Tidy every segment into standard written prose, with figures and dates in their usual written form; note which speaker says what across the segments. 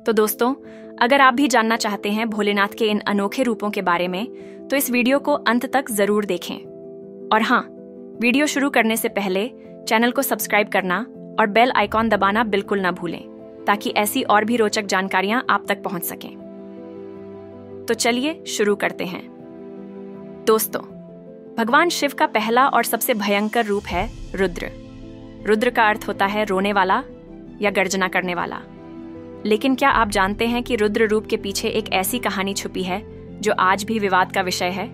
Speaker 1: तो दोस्तों, अगर आप भी जानना चाहते हैं भोलेनाथ के इन अनोखे रूपों के बारे में, तो इस वीडियो को अंत तक जरूर देखें। और हाँ, वीडियो शुरू करने से पहले चैनल को सब्सक्राइब करना और बेल आइकॉन दबाना बिल्कुल ना भूलें, ताकि ऐसी और भी रोचक जानकारियां आप तक पहुंच सकें। तो चलिए शुरू करते हैं। दोस्तों, भगवान शिव का पहला और सबसे भयंकर रूप है रुद्र। रुद्र का अर्थ होता है रोने वाला या गर्जना करने वाला। लेकिन क्या आप जानते हैं कि रुद्र रूप के पीछे एक ऐसी कहानी छुपी है जो आज भी विवाद का विषय है?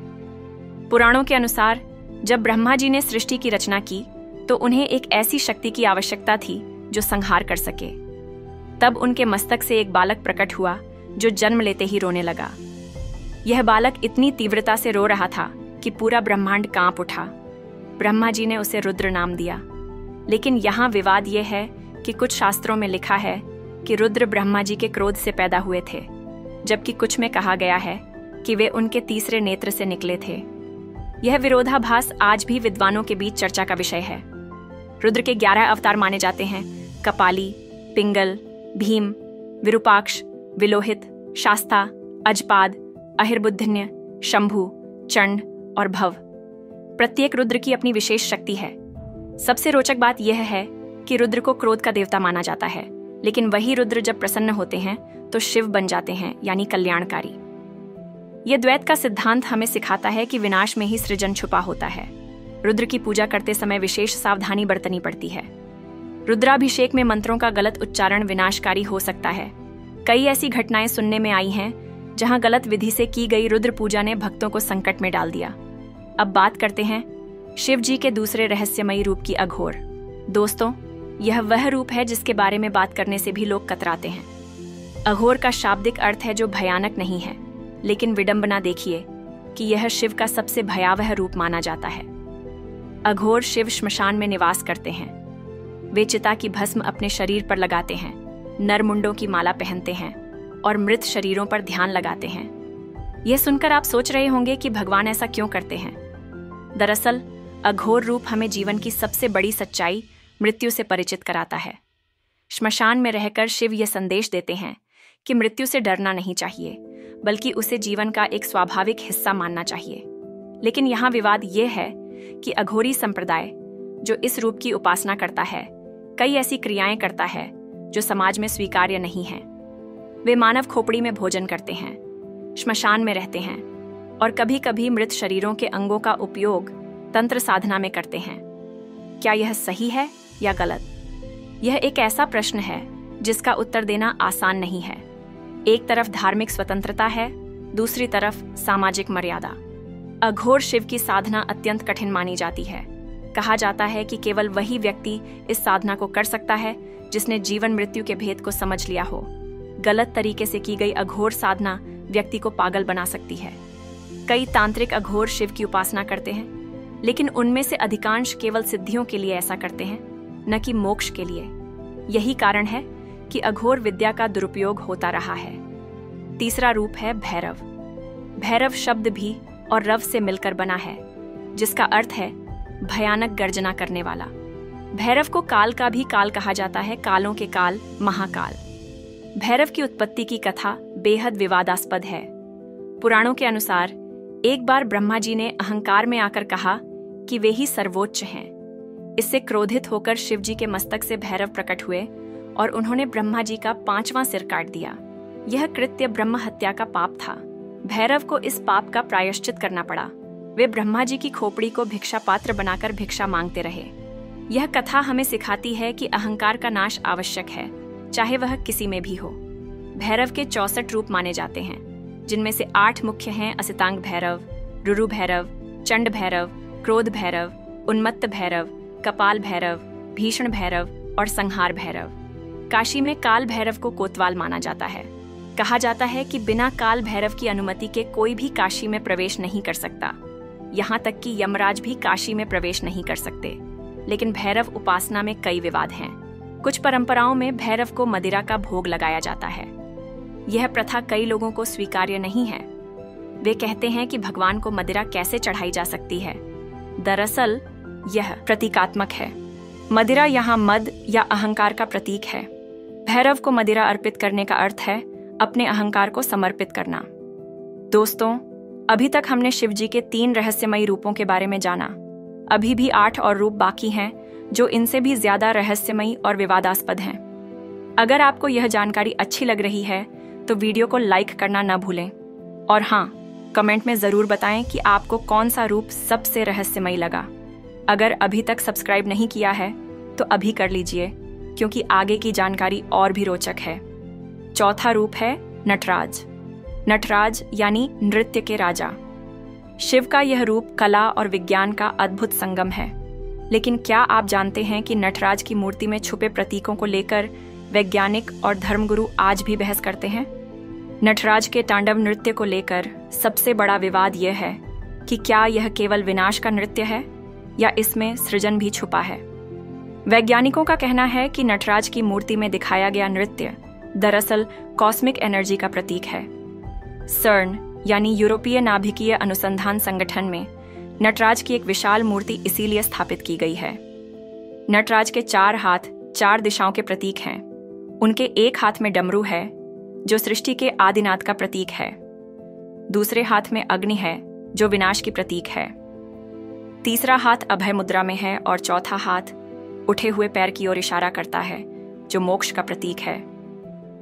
Speaker 1: पुराणों के अनुसार जब ब्रह्मा जी ने सृष्टि की रचना की तो उन्हें एक ऐसी शक्ति की आवश्यकता थी जो संहार कर सके। तब उनके मस्तक से एक बालक प्रकट हुआ जो जन्म लेते ही रोने लगा। यह बालक इतनी तीव्रता से रो रहा था कि पूरा ब्रह्मांड कांप उठा। ब्रह्मा जी ने उसे रुद्र नाम दिया। लेकिन यहाँ विवाद यह है कि कुछ शास्त्रों में लिखा है कि रुद्र ब्रह्मा जी के क्रोध से पैदा हुए थे, जबकि कुछ में कहा गया है कि वे उनके तीसरे नेत्र से निकले थे। यह विरोधाभास आज भी विद्वानों के बीच चर्चा का विषय है। रुद्र के 11 अवतार माने जाते हैं: कपाली, पिंगल, भीम, विरूपाक्ष, विलोहित, शास्ता, अजपाद, अहिर्बुद्धन्य, शंभु, चंड और भव। प्रत्येक रुद्र की अपनी विशेष शक्ति है। सबसे रोचक बात यह है कि रुद्र को क्रोध का देवता माना जाता है, लेकिन वही रुद्र जब प्रसन्न होते हैं तो शिव बन जाते हैं, यानी कल्याणकारी। यह द्वैत का सिद्धांत हमें सिखाता है कि विनाश में ही सृजन छुपा होता है। रुद्र की पूजा करते समय विशेष सावधानी बरतनी पड़ती है। रुद्राभिषेक में मंत्रों का गलत उच्चारण विनाशकारी हो सकता है। कई ऐसी घटनाएं सुनने में आई हैं जहां गलत विधि से की गई रुद्र पूजा ने भक्तों को संकट में डाल दिया। अब बात करते हैं शिव जी के दूसरे रहस्यमयी रूप की, अघोर। दोस्तों, यह वह रूप है जिसके बारे में बात करने से भी लोग कतराते हैं। अघोर का शाब्दिक अर्थ है जो भयानक नहीं है, लेकिन विडंबना देखिए कि यह शिव का सबसे भयावह रूप माना जाता है। अघोर शिव श्मशान में निवास करते हैं। वे चिता की भस्म अपने शरीर पर लगाते हैं, नरमुंडों की माला पहनते हैं और मृत शरीरों पर ध्यान लगाते हैं। यह सुनकर आप सोच रहे होंगे कि भगवान ऐसा क्यों करते हैं। दरअसल अघोर रूप हमें जीवन की सबसे बड़ी सच्चाई, मृत्यु से परिचित कराता है। श्मशान में रहकर शिव यह संदेश देते हैं कि मृत्यु से डरना नहीं चाहिए, बल्कि उसे जीवन का एक स्वाभाविक हिस्सा मानना चाहिए। लेकिन यहाँ विवाद यह है कि अघोरी संप्रदाय जो इस रूप की उपासना करता है, कई ऐसी क्रियाएं करता है जो समाज में स्वीकार्य नहीं है। वे मानव खोपड़ी में भोजन करते हैं, श्मशान में रहते हैं और कभी कभी मृत शरीरों के अंगों का उपयोग तंत्र साधना में करते हैं। क्या यह सही है या गलत? यह एक ऐसा प्रश्न है जिसका उत्तर देना आसान नहीं है। एक तरफ धार्मिक स्वतंत्रता है, दूसरी तरफ सामाजिक मर्यादा। अघोर शिव की साधना अत्यंत कठिन मानी जाती है। कहा जाता है कि केवल वही व्यक्ति इस साधना को कर सकता है जिसने जीवन मृत्यु के भेद को समझ लिया हो। गलत तरीके से की गई अघोर साधना व्यक्ति को पागल बना सकती है। कई तांत्रिक अघोर शिव की उपासना करते हैं, लेकिन उनमें से अधिकांश केवल सिद्धियों के लिए ऐसा करते हैं, न कि मोक्ष के लिए। यही कारण है कि अघोर विद्या का दुरुपयोग होता रहा है। तीसरा रूप है भैरव। भैरव शब्द भी और रव से मिलकर बना है, जिसका अर्थ है भयानक गर्जना करने वाला। भैरव को काल का भी काल कहा जाता है, कालों के काल, महाकाल। भैरव की उत्पत्ति की कथा बेहद विवादास्पद है। पुराणों के अनुसार एक बार ब्रह्मा जी ने अहंकार में आकर कहा कि वे ही सर्वोच्च हैं। इससे क्रोधित होकर शिव जी के मस्तक से भैरव प्रकट हुए और उन्होंने ब्रह्मा जी का 5वां सिर काट दिया। यह कृत्य ब्रह्म हत्या का पाप था। भैरव को इस पाप का प्रायश्चित करना पड़ा। वे ब्रह्मा जी की खोपड़ी को भिक्षा पात्र बनाकर भिक्षा मांगते रहे। यह कथा हमें सिखाती है कि अहंकार का नाश आवश्यक है, चाहे वह किसी में भी हो। भैरव के 64 रूप माने जाते हैं, जिनमें से 8 मुख्य हैं: असितांग भैरव, रुरु भैरव, चंड भैरव, क्रोध भैरव, उन्मत्त भैरव, कपाल भैरव, भीषण भैरव और संहार भैरव। काशी में काल भैरव को कोतवाल माना जाता है। कहा जाता है कि बिना काल भैरव की अनुमति के कोई भी काशी में प्रवेश नहीं कर सकता। यहाँ तक कि यमराज भी काशी में प्रवेश नहीं कर सकते। लेकिन भैरव उपासना में कई विवाद हैं। कुछ परंपराओं में भैरव को मदिरा का भोग लगाया जाता है। यह प्रथा कई लोगों को स्वीकार्य नहीं है। वे कहते हैं कि भगवान को मदिरा कैसे चढ़ाई जा सकती है। दरअसल यह प्रतीकात्मक है। मदिरा यहाँ मद या अहंकार का प्रतीक है। भैरव को मदिरा अर्पित करने का अर्थ है अपने अहंकार को समर्पित करना। दोस्तों, अभी तक हमने शिव जी के 3 रहस्यमयी रूपों के बारे में जाना। अभी भी 8 और रूप बाकी हैं जो इनसे भी ज्यादा रहस्यमयी और विवादास्पद हैं। अगर आपको यह जानकारी अच्छी लग रही है तो वीडियो को लाइक करना न भूलें और हाँ, कमेंट में जरूर बताएं कि आपको कौन सा रूप सबसे रहस्यमयी लगा। अगर अभी तक सब्सक्राइब नहीं किया है तो अभी कर लीजिए, क्योंकि आगे की जानकारी और भी रोचक है। चौथा रूप है नटराज। नटराज यानी नृत्य के राजा। शिव का यह रूप कला और विज्ञान का अद्भुत संगम है। लेकिन क्या आप जानते हैं कि नटराज की मूर्ति में छुपे प्रतीकों को लेकर वैज्ञानिक और धर्मगुरु आज भी बहस करते हैं? नटराज के तांडव नृत्य को लेकर सबसे बड़ा विवाद यह है कि क्या यह केवल विनाश का नृत्य है या इसमें सृजन भी छुपा है। वैज्ञानिकों का कहना है कि नटराज की मूर्ति में दिखाया गया नृत्य दरअसल कॉस्मिक एनर्जी का प्रतीक है। सर्न यानी यूरोपीय नाभिकीय अनुसंधान संगठन में नटराज की एक विशाल मूर्ति इसीलिए स्थापित की गई है। नटराज के 4 हाथ 4 दिशाओं के प्रतीक हैं। उनके एक हाथ में डमरू है जो सृष्टि के आदिनाथ का प्रतीक है। दूसरे हाथ में अग्नि है जो विनाश की प्रतीक है। तीसरा हाथ अभय मुद्रा में है और चौथा हाथ उठे हुए पैर की ओर इशारा करता है जो मोक्ष का प्रतीक है।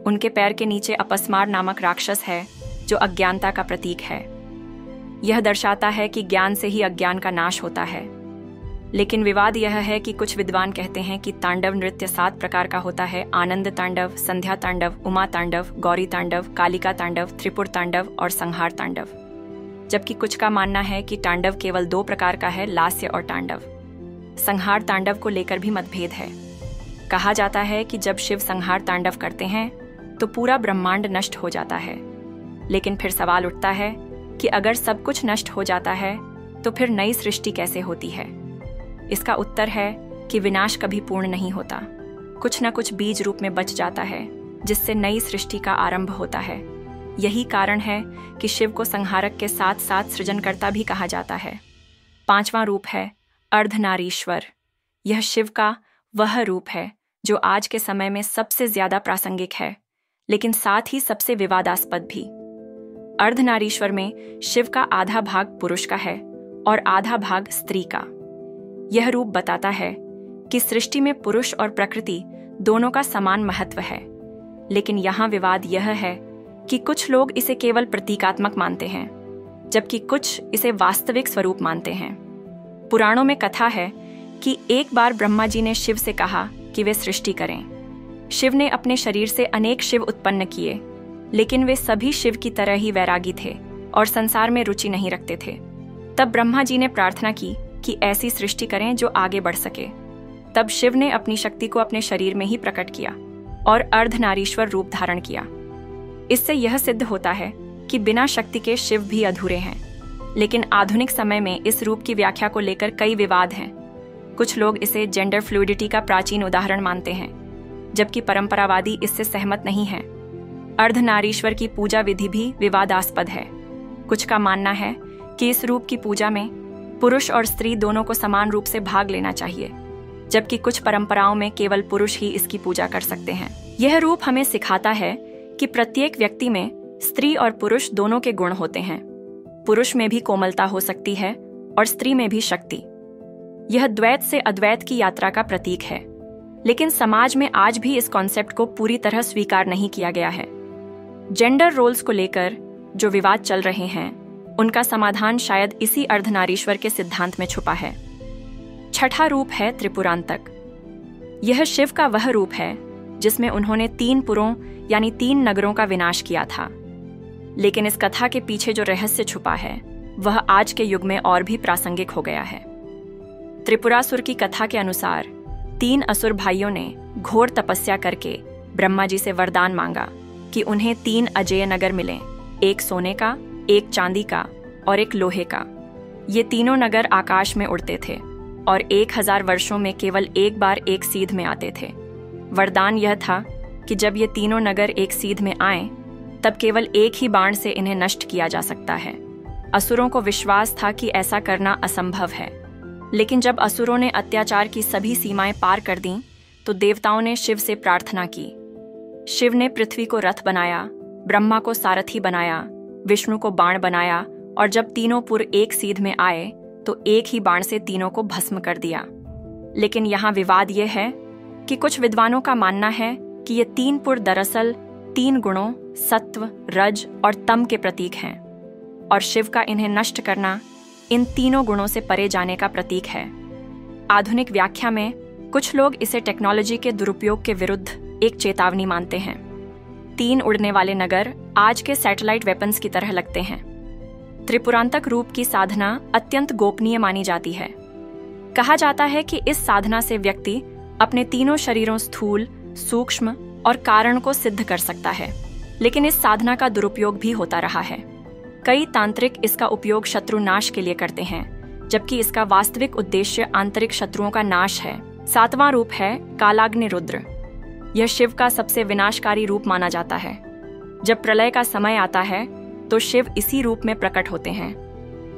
Speaker 1: उनके पैर के नीचे अपस्मार नामक राक्षस है जो अज्ञानता का प्रतीक है। यह दर्शाता है कि ज्ञान से ही अज्ञान का नाश होता है। लेकिन विवाद यह है कि कुछ विद्वान कहते हैं कि तांडव नृत्य 7 प्रकार का होता है: आनंद तांडव, संध्या तांडव, उमा तांडव, गौरी तांडव, कालिका तांडव, त्रिपुर तांडव और संहार तांडव। जबकि कुछ का मानना है कि तांडव केवल 2 प्रकार का है, लास्य और तांडव। संहार तांडव को लेकर भी मतभेद है। कहा जाता है कि जब शिव संहार तांडव करते हैं तो पूरा ब्रह्मांड नष्ट हो जाता है। लेकिन फिर सवाल उठता है कि अगर सब कुछ नष्ट हो जाता है तो फिर नई सृष्टि कैसे होती है? इसका उत्तर है कि विनाश कभी पूर्ण नहीं होता। कुछ न कुछ बीज रूप में बच जाता है जिससे नई सृष्टि का आरंभ होता है। यही कारण है कि शिव को संहारक के साथ साथ सृजनकर्ता भी कहा जाता है। 5वां रूप है अर्धनारीश्वर। यह शिव का वह रूप है जो आज के समय में सबसे ज्यादा प्रासंगिक है, लेकिन साथ ही सबसे विवादास्पद भी। अर्धनारीश्वर में शिव का आधा भाग पुरुष का है और आधा भाग स्त्री का। यह रूप बताता है कि सृष्टि में पुरुष और प्रकृति दोनों का समान महत्व है। लेकिन यहाँ विवाद यह है कि कुछ लोग इसे केवल प्रतीकात्मक मानते हैं, जबकि कुछ इसे वास्तविक स्वरूप मानते हैं। पुराणों में कथा है कि एक बार ब्रह्मा जी ने शिव से कहा कि वे सृष्टि करें। शिव ने अपने शरीर से अनेक शिव उत्पन्न किए, लेकिन वे सभी शिव की तरह ही वैरागी थे और संसार में रुचि नहीं रखते थे। तब ब्रह्मा जी ने प्रार्थना की कि ऐसी सृष्टि करें जो आगे बढ़ सके। तब शिव ने अपनी शक्ति को अपने शरीर में ही प्रकट किया और अर्धनारीश्वर रूप धारण किया। इससे यह सिद्ध होता है कि बिना शक्ति के शिव भी अधूरे हैं। लेकिन आधुनिक समय में इस रूप की व्याख्या को लेकर कई विवाद हैं। कुछ लोग इसे जेंडर फ्लूइडिटी का प्राचीन उदाहरण मानते हैं, जबकि परंपरावादी इससे सहमत नहीं हैं। अर्धनारीश्वर की पूजा विधि भी विवादास्पद है। कुछ का मानना है कि इस रूप की पूजा में पुरुष और स्त्री दोनों को समान रूप से भाग लेना चाहिए, जबकि कुछ परंपराओं में केवल पुरुष ही इसकी पूजा कर सकते हैं। यह रूप हमें सिखाता है कि प्रत्येक व्यक्ति में स्त्री और पुरुष दोनों के गुण होते हैं। पुरुष में भी कोमलता हो सकती है और स्त्री में भी शक्ति। यह द्वैत से अद्वैत की यात्रा का प्रतीक है। लेकिन समाज में आज भी इस कॉन्सेप्ट को पूरी तरह स्वीकार नहीं किया गया है। जेंडर रोल्स को लेकर जो विवाद चल रहे हैं, उनका समाधान शायद इसी अर्धनारीश्वर के सिद्धांत में छुपा है। 6ठा रूप है त्रिपुरांतक। यह शिव का वह रूप है जिसमें उन्होंने 3 पुरों यानी 3 नगरों का विनाश किया था। लेकिन इस कथा के पीछे जो रहस्य छुपा है वह आज के युग में और भी प्रासंगिक हो गया है। त्रिपुरासुर की कथा के अनुसार 3 असुर भाइयों ने घोर तपस्या करके ब्रह्मा जी से वरदान मांगा कि उन्हें 3 अजेय नगर मिलें, एक सोने का, एक चांदी का और एक लोहे का। ये तीनों नगर आकाश में उड़ते थे और 1000 वर्षों में केवल एक बार एक सीध में आते थे। वरदान यह था कि जब ये तीनों नगर एक सीध में आए तब केवल एक ही बाण से इन्हें नष्ट किया जा सकता है। असुरों को विश्वास था कि ऐसा करना असंभव है। लेकिन जब असुरों ने अत्याचार की सभी सीमाएं पार कर दीं, तो देवताओं ने शिव से प्रार्थना की शिव ने पृथ्वी को रथ बनाया, ब्रह्मा को सारथी बनाया, विष्णु को बाण बनाया और जब तीनों पुर एक सीध में आए तो एक ही बाण से तीनों को भस्म कर दिया। लेकिन यहाँ विवाद यह है कि कुछ विद्वानों का मानना है कि ये तीन पुर दरअसल 3 गुणों सत्व, रज और तम के प्रतीक हैं और शिव का इन्हें नष्ट करना इन तीनों गुणों से परे जाने का प्रतीक है। आधुनिक व्याख्या में कुछ लोग इसे टेक्नोलॉजी के दुरुपयोग के विरुद्ध एक चेतावनी मानते हैं। 3 उड़ने वाले नगर आज के सैटेलाइट वेपन्स की तरह लगते हैं। त्रिपुरांतक रूप की साधना अत्यंत गोपनीय मानी जाती है। कहा जाता है कि इस साधना से व्यक्ति अपने तीनों शरीरों स्थूल, सूक्ष्म और कारण को सिद्ध कर सकता है, लेकिन इस साधना का दुरुपयोग भी होता रहा है। कई तांत्रिक इसका उपयोग शत्रु नाश के लिए करते हैं, जबकि इसका वास्तविक उद्देश्य आंतरिक शत्रुओं का नाश है। 7वां रूप है कालाग्नि रुद्र। यह शिव का सबसे विनाशकारी रूप माना जाता है। जब प्रलय का समय आता है तो शिव इसी रूप में प्रकट होते हैं।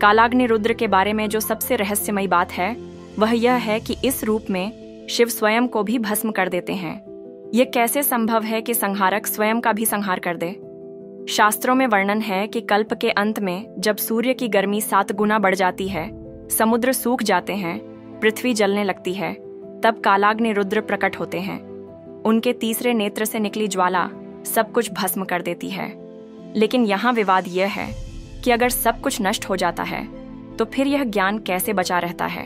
Speaker 1: कालाग्नि रुद्र के बारे में जो सबसे रहस्यमयी बात है वह यह है कि इस रूप में शिव स्वयं को भी भस्म कर देते हैं। यह कैसे संभव है कि संहारक स्वयं का भी संहार कर दे? शास्त्रों में वर्णन है कि कल्प के अंत में जब सूर्य की गर्मी 7 गुना बढ़ जाती है, समुद्र सूख जाते हैं, पृथ्वी जलने लगती है, तब कालाग्नि रुद्र प्रकट होते हैं। उनके तीसरे नेत्र से निकली ज्वाला सब कुछ भस्म कर देती है। लेकिन यहाँ विवाद यह है कि अगर सब कुछ नष्ट हो जाता है तो फिर यह ज्ञान कैसे बचा रहता है?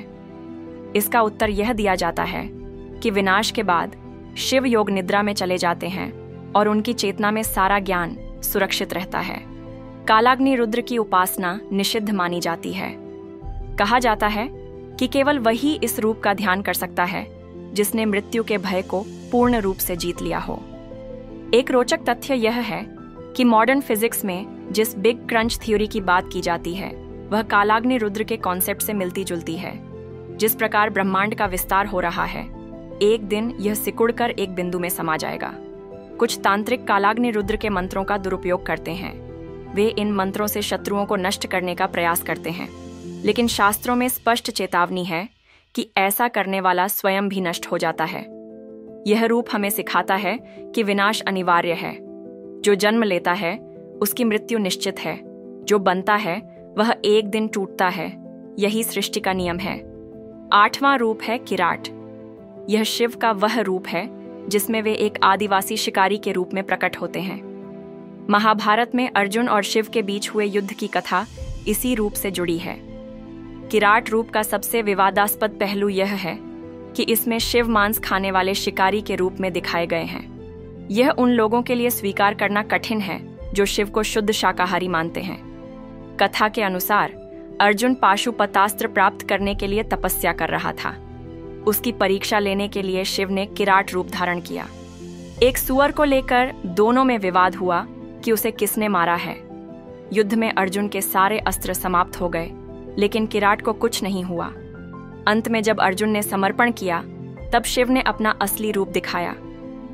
Speaker 1: इसका उत्तर यह दिया जाता है कि विनाश के बाद शिव योग निद्रा में चले जाते हैं और उनकी चेतना में सारा ज्ञान सुरक्षित रहता है। कालाग्नि रुद्र की उपासना निषिद्ध मानी जाती है। कहा जाता है कि केवल वही इस रूप का ध्यान कर सकता है जिसने मृत्यु के भय को पूर्ण रूप से जीत लिया हो। एक रोचक तथ्य यह है कि मॉडर्न फिजिक्स में जिस बिग क्रंच थ्योरी की बात की जाती है वह कालाग्नि रुद्र के कॉन्सेप्ट से मिलती जुलती है। जिस प्रकार ब्रह्मांड का विस्तार हो रहा है, एक दिन यह सिकुड़कर एक बिंदु में समा जाएगा। कुछ तांत्रिक कालाग्नि रुद्र के मंत्रों का दुरुपयोग करते हैं। वे इन मंत्रों से शत्रुओं को नष्ट करने का प्रयास करते हैं, लेकिन शास्त्रों में स्पष्ट चेतावनी है कि ऐसा करने वाला स्वयं भी नष्ट हो जाता है। यह रूप हमें सिखाता है कि विनाश अनिवार्य है। जो जन्म लेता है उसकी मृत्यु निश्चित है। जो बनता है वह एक दिन टूटता है। यही सृष्टि का नियम है। 8वां रूप है किराट। यह शिव का वह रूप है जिसमें वे एक आदिवासी शिकारी के रूप में प्रकट होते हैं। महाभारत में अर्जुन और शिव के बीच हुए युद्ध की कथा इसी रूप से जुड़ी है। किराट रूप का सबसे विवादास्पद पहलू यह है कि इसमें शिव मांस खाने वाले शिकारी के रूप में दिखाए गए हैं। यह उन लोगों के लिए स्वीकार करना कठिन है जो शिव को शुद्ध शाकाहारी मानते हैं। कथा के अनुसार अर्जुन पाशुपतास्त्र प्राप्त करने के लिए तपस्या कर रहा था। उसकी परीक्षा लेने के लिए शिव ने किराट रूप धारण किया। एक सुअर को लेकर दोनों में विवाद हुआ कि उसे किसने मारा है। युद्ध में अर्जुन के सारे अस्त्र समाप्त हो गए, लेकिन किराट को कुछ नहीं हुआ। अंत में जब अर्जुन ने समर्पण किया तब शिव ने अपना असली रूप दिखाया।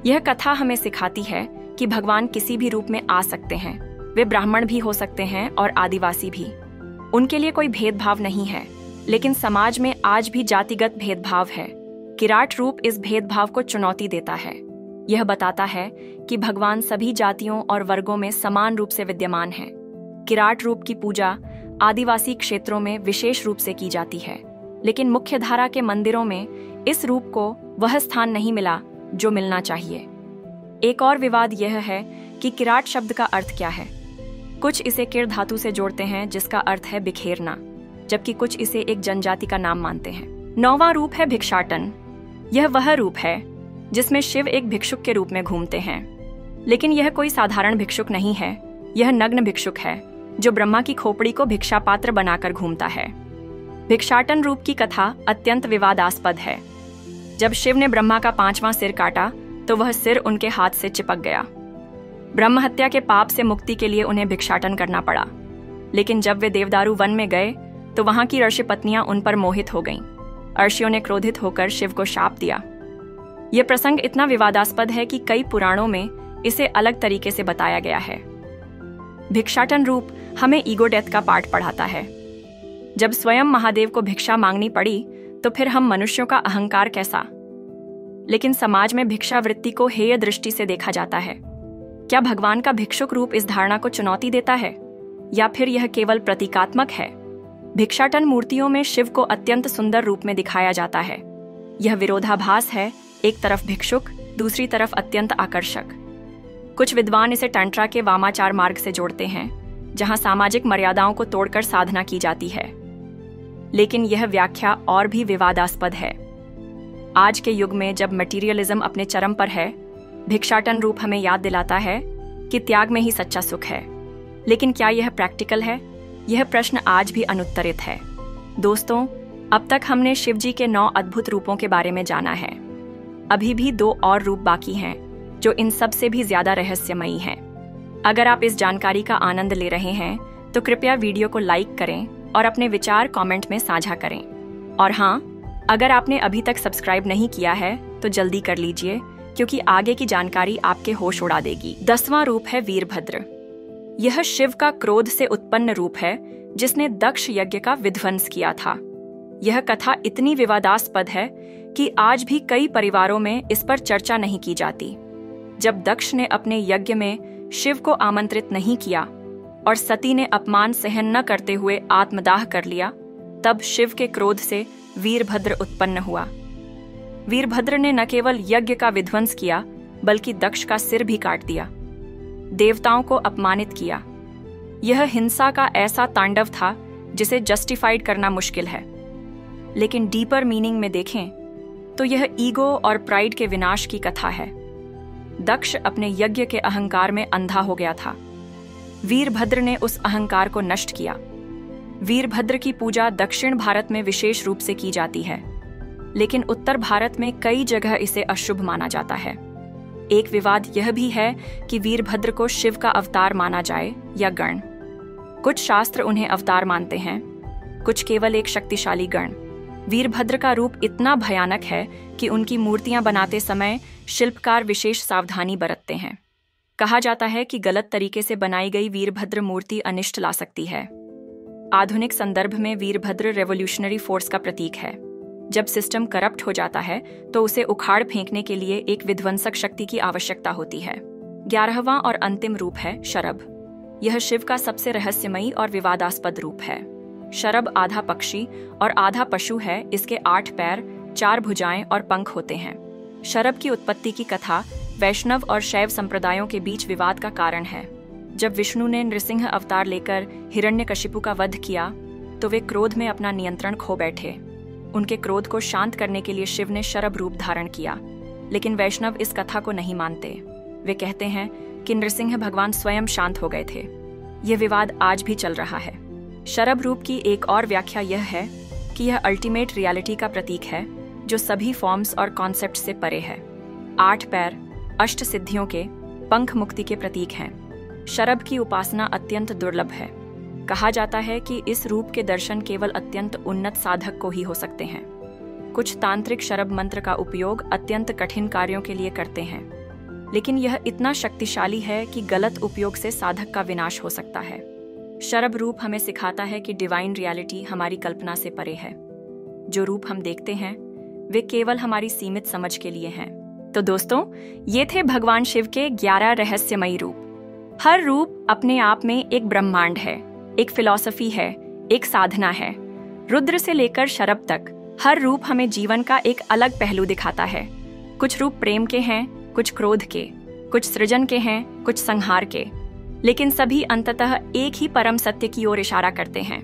Speaker 1: यह कथा हमें सिखाती है कि भगवान किसी भी रूप में आ सकते हैं। वे ब्राह्मण भी हो सकते हैं और आदिवासी भी। उनके लिए कोई भेदभाव नहीं है, लेकिन समाज में आज भी जातिगत भेदभाव है। किराट रूप इस भेदभाव को चुनौती देता है। यह बताता है कि भगवान सभी जातियों और वर्गों में समान रूप से विद्यमान है। किराट रूप की पूजा आदिवासी क्षेत्रों में विशेष रूप से की जाती है, लेकिन मुख्य धारा के मंदिरों में इस रूप को वह स्थान नहीं मिला जो मिलना चाहिए। एक और विवाद यह है कि किराट शब्द का अर्थ क्या है। कुछ इसे किर धातु से जोड़ते हैं जिसका अर्थ है बिखेरना, जबकि कुछ इसे एक जनजाति का नाम मानते हैं। 9वां रूप है भिक्षाटन। यह वह रूप है जिसमें शिव एक भिक्षुक के रूप में घूमते हैं, लेकिन यह कोई साधारण भिक्षुक नहीं है। यह नग्न भिक्षुक है जो ब्रह्मा की खोपड़ी को भिक्षा पात्र बनाकर घूमता है। भिक्षाटन रूप की कथा अत्यंत विवादास्पद है। जब शिव ने ब्रह्मा का 5वां सिर काटा तो वह सिर उनके हाथ से चिपक गया। ब्रह्म हत्या के पाप से मुक्ति के लिए उन्हें भिक्षाटन करना पड़ा। लेकिन जब वे देवदारू वन में गए तो वहां की ऋषि पत्नियां उन पर मोहित हो गईं। ऋषियों ने क्रोधित होकर शिव को शाप दिया। यह प्रसंग इतना विवादास्पद है कि कई पुराणों में इसे अलग तरीके से बताया गया है। भिक्षाटन रूप हमें ईगो डेथ का पाठ पढ़ाता है। जब स्वयं महादेव को भिक्षा मांगनी पड़ी तो फिर हम मनुष्यों का अहंकार कैसा। लेकिन समाज में भिक्षावृत्ति को हेय दृष्टि से देखा जाता है। क्या भगवान का भिक्षुक रूप इस धारणा को चुनौती देता है, या फिर यह केवल प्रतीकात्मक है? भिक्षाटन मूर्तियों में शिव को अत्यंत सुंदर रूप में दिखाया जाता है। यह विरोधाभास है, एक तरफ भिक्षुक, दूसरी तरफ अत्यंत आकर्षक। कुछ विद्वान इसे तंत्रा के वामाचार मार्ग से जोड़ते हैं, जहां सामाजिक मर्यादाओं को तोड़कर साधना की जाती है। लेकिन यह व्याख्या और भी विवादास्पद है। आज के युग में जब मटीरियलिज्म अपने चरम पर है, भिक्षाटन रूप हमें याद दिलाता है कि त्याग में ही सच्चा सुख है। लेकिन क्या यह प्रैक्टिकल है? यह प्रश्न आज भी अनुत्तरित है। दोस्तों, अब तक हमने शिव जी के 9 अद्भुत रूपों के बारे में जाना है। अभी भी 2 और रूप बाकी हैं, जो इन सब से भी ज्यादा रहस्यमयी हैं। अगर आप इस जानकारी का आनंद ले रहे हैं, तो कृपया वीडियो को लाइक करें और अपने विचार कमेंट में साझा करें। और हाँ, अगर आपने अभी तक सब्सक्राइब नहीं किया है, तो जल्दी कर लीजिए, क्योंकि आगे की जानकारी आपके होश उड़ा देगी। 10वां रूप है वीरभद्र। यह शिव का क्रोध से उत्पन्न रूप है, जिसने दक्ष यज्ञ का विध्वंस किया था। यह कथा इतनी विवादास्पद है कि आज भी कई परिवारों में इस पर चर्चा नहीं की जाती। जब दक्ष ने अपने यज्ञ में शिव को आमंत्रित नहीं किया और सती ने अपमान सहन न करते हुए आत्मदाह कर लिया, तब शिव के क्रोध से वीरभद्र उत्पन्न हुआ। वीरभद्र ने न केवल यज्ञ का विध्वंस किया, बल्कि दक्ष का सिर भी काट दिया, देवताओं को अपमानित किया। यह हिंसा का ऐसा तांडव था जिसे जस्टिफाइड करना मुश्किल है। लेकिन डीपर मीनिंग में देखें तो यह ईगो और प्राइड के विनाश की कथा है। दक्ष अपने यज्ञ के अहंकार में अंधा हो गया था। वीरभद्र ने उस अहंकार को नष्ट किया। वीरभद्र की पूजा दक्षिण भारत में विशेष रूप से की जाती है, लेकिन उत्तर भारत में कई जगह इसे अशुभ माना जाता है। एक विवाद यह भी है कि वीरभद्र को शिव का अवतार माना जाए या गण। कुछ शास्त्र उन्हें अवतार मानते हैं, कुछ केवल एक शक्तिशाली गण। वीरभद्र का रूप इतना भयानक है कि उनकी मूर्तियां बनाते समय शिल्पकार विशेष सावधानी बरतते हैं। कहा जाता है कि गलत तरीके से बनाई गई वीरभद्र मूर्ति अनिष्ट ला सकती है। आधुनिक संदर्भ में वीरभद्र रेवोल्यूशनरी फोर्स का प्रतीक है। जब सिस्टम करप्ट हो जाता है, तो उसे उखाड़ फेंकने के लिए एक विध्वंसक शक्ति की आवश्यकता होती है। 11वां और अंतिम रूप है शरभ। यह शिव का सबसे रहस्यमयी और विवादास्पद रूप है। शरभ आधा पक्षी और आधा पशु है। इसके 8 पैर, 4 भुजाएं और पंख होते हैं। शरभ की उत्पत्ति की कथा वैष्णव और शैव संप्रदायों के बीच विवाद का कारण है। जब विष्णु ने नृसिंह अवतार लेकर हिरण्यकशिपु का वध किया, तो वे क्रोध में अपना नियंत्रण खो बैठे। उनके क्रोध को शांत करने के लिए शिव ने शरभ रूप धारण किया, लेकिन वैष्णव इस कथा को नहीं मानते। वे कहते हैं कि नृसिंह भगवान स्वयं शांत हो गए थे। यह विवाद आज भी चल रहा है। शरभ रूप की एक और व्याख्या यह है कि यह अल्टीमेट रियलिटी का प्रतीक है, जो सभी फॉर्म्स और कॉन्सेप्ट से परे है। 8 पैर, अष्ट सिद्धियों के, पंख मुक्ति के प्रतीक हैं। शरभ की उपासना अत्यंत दुर्लभ है। कहा जाता है कि इस रूप के दर्शन केवल अत्यंत उन्नत साधक को ही हो सकते हैं। कुछ तांत्रिक शरभ मंत्र का उपयोग अत्यंत कठिन कार्यों के लिए करते हैं, लेकिन यह इतना शक्तिशाली है कि गलत उपयोग से साधक का विनाश हो सकता है। शरभ रूप हमें सिखाता है कि डिवाइन रियलिटी हमारी कल्पना से परे है। जो रूप हम देखते हैं, वे केवल हमारी सीमित समझ के लिए हैं। तो दोस्तों, ये थे भगवान शिव के 11 रहस्यमयी रूप। हर रूप अपने आप में एक ब्रह्मांड है, एक फिलॉसफी है, एक साधना है। रुद्र से लेकर शरभ तक हर रूप हमें जीवन का एक अलग पहलू दिखाता है। कुछ रूप प्रेम के हैं, कुछ क्रोध के, कुछ सृजन के हैं, कुछ संहार के, लेकिन सभी अंततः एक ही परम सत्य की ओर इशारा करते हैं।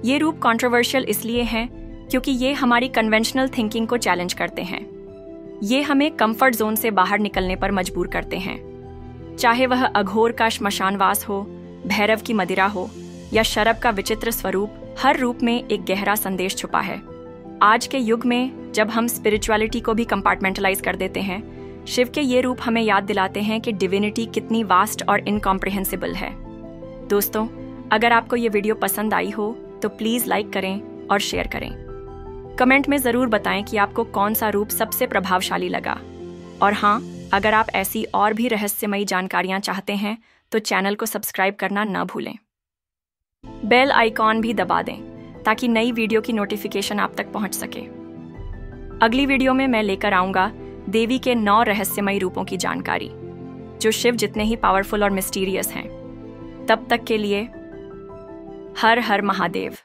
Speaker 1: ये रूप कंट्रोवर्शियल इसलिए हैं क्योंकि ये हमारी कन्वेंशनल थिंकिंग को चैलेंज करते हैं। ये हमें कंफर्ट जोन से बाहर निकलने पर मजबूर करते हैं। चाहे वह अघोर का श्मशानवास हो, भैरव की मदिरा हो, या शरभ का विचित्र स्वरूप, हर रूप में एक गहरा संदेश छुपा है। आज के युग में जब हम स्पिरिचुअलिटी को भी कंपार्टमेंटलाइज कर देते हैं, शिव के ये रूप हमें याद दिलाते हैं कि डिविनिटी कितनी वास्ट और इनकॉम्प्रिहेंसिबल है। दोस्तों, अगर आपको ये वीडियो पसंद आई हो तो प्लीज लाइक करें और शेयर करें। कमेंट में जरूर बताएं कि आपको कौन सा रूप सबसे प्रभावशाली लगा। और हाँ, अगर आप ऐसी और भी रहस्यमयी जानकारियां चाहते हैं तो चैनल को सब्सक्राइब करना न भूलें। बेल आइकॉन भी दबा दें ताकि नई वीडियो की नोटिफिकेशन आप तक पहुंच सके। अगली वीडियो में मैं लेकर आऊंगा देवी के 9 रहस्यमयी रूपों की जानकारी, जो शिव जितने ही पावरफुल और मिस्टीरियस हैं। तब तक के लिए हर हर महादेव।